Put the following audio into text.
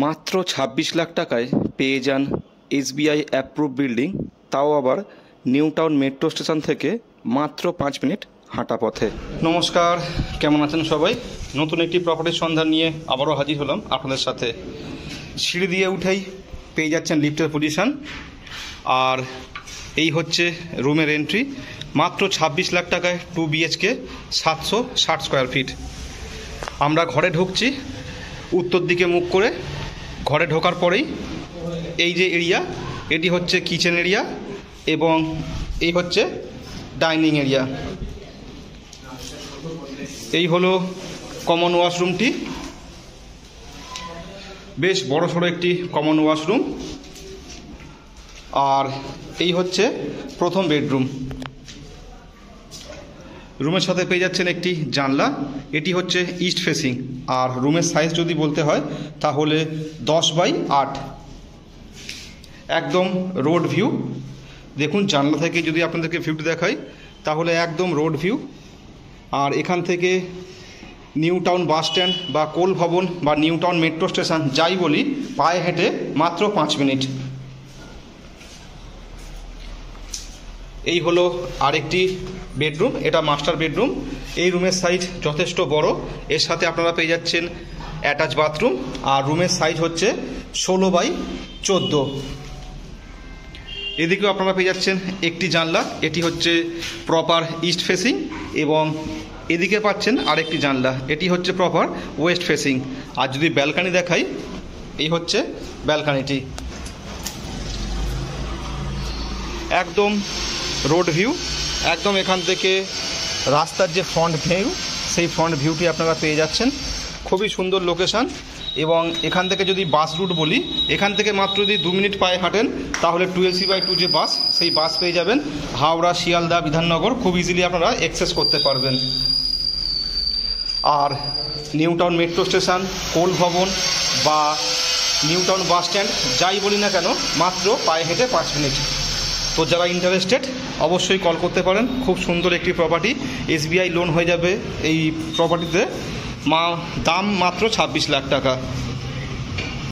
মাত্র ২৬ লাখ টাকায় পেয়ে যান এসবিআই অ্যাপ্রুভ বিল্ডিং, তাও আবার নিউ টাউন মেট্রো স্টেশন থেকে মাত্র ৫ মিনিট হাঁটা পথে। নমস্কার, কেমন আছেন সবাই? নতুন একটি প্রপার্টির সন্ধান নিয়ে আবারও হাজির হলাম আপনাদের সাথে। সিঁড়ি দিয়ে উঠেই পেয়ে যাচ্ছেন লিফটের পজিশান, আর এই হচ্ছে রুমের এন্ট্রি। মাত্র ২৬ লাখ টাকায় 2 BHK 760 স্কোয়ার ফিট। আমরা ঘরে ঢুকছি উত্তর দিকে মুখ করে। ঘরে ঢোকার পরেই এই যে এরিয়া, এটি হচ্ছে কিচেন এরিয়া এবং এই হচ্ছে ডাইনিং এরিয়া। এই হলো কমন ওয়াশরুমটি, বেশ বড়সড় একটি কমন ওয়াশরুম। আর এই হচ্ছে প্রথম বেডরুম। রুমের সাথে পেয়ে যাচ্ছেন একটি জানলা, এটি হচ্ছে ইস্ট ফেসিং। আর রুমের সাইজ যদি বলতে হয় তাহলে 10x8, একদম রোড ভিউ। দেখুন জানলা থেকে যদি আপনাদেরকে ভিউটি দেখাই তাহলে একদম রোড ভিউ। আর এখান থেকে নিউ টাউন বাস স্ট্যান্ড বা কোল ভবন বা নিউ টাউন মেট্রো স্টেশন যাই বলি, পায়ে হেঁটে মাত্র 5 মিনিট। এই হলো আরেকটি বেডরুম, এটা মাস্টার বেডরুম। এই রুমের সাইজ যথেষ্ট বড়, এর সাথে আপনারা পেয়ে যাচ্ছেন অ্যাটাচ বাথরুম। আর রুমের সাইজ হচ্ছে 16x14। এদিকেও আপনারা পেয়ে যাচ্ছেন একটি জানলা, এটি হচ্ছে প্রপার ইস্ট ফেসিং, এবং এদিকে পাচ্ছেন আরেকটি জানলা, এটি হচ্ছে প্রপার ওয়েস্ট ফেসিং। আর যদি ব্যালকানি দেখাই, এই হচ্ছে ব্যালকানিটি, একদম রোড ভিউ। একদম এখান থেকে রাস্তার যে ফ্রন্ট ভিউ, সেই ফ্রন্ট ভিউটি আপনারা পেয়ে যাচ্ছেন। খুবই সুন্দর লোকেশান। এবং এখান থেকে যদি বাস রুট বলি, এখান থেকে মাত্র যদি 2 মিনিট পায়ে হাঁটেন তাহলে 12C/2 যে বাস, সেই বাস পেয়ে যাবেন। হাওড়া, শিয়ালদা, বিধাননগর খুব ইজিলি আপনারা অ্যাক্সেস করতে পারবেন। আর নিউ টাউন মেট্রো স্টেশন, কোল ভবন বা নিউ টাউন বাস স্ট্যান্ড যাই বলি না কেন, মাত্র পায়ে হেঁটে 5 মিনিট। তো যারা ইন্টারেস্টেড অবশ্যই কল করতে পারেন। খুব সুন্দর একটি প্রপার্টি, এসবিআই লোন হয়ে যাবে এই প্রপার্টিতে। দাম মাত্র 26 লাখ টাকা।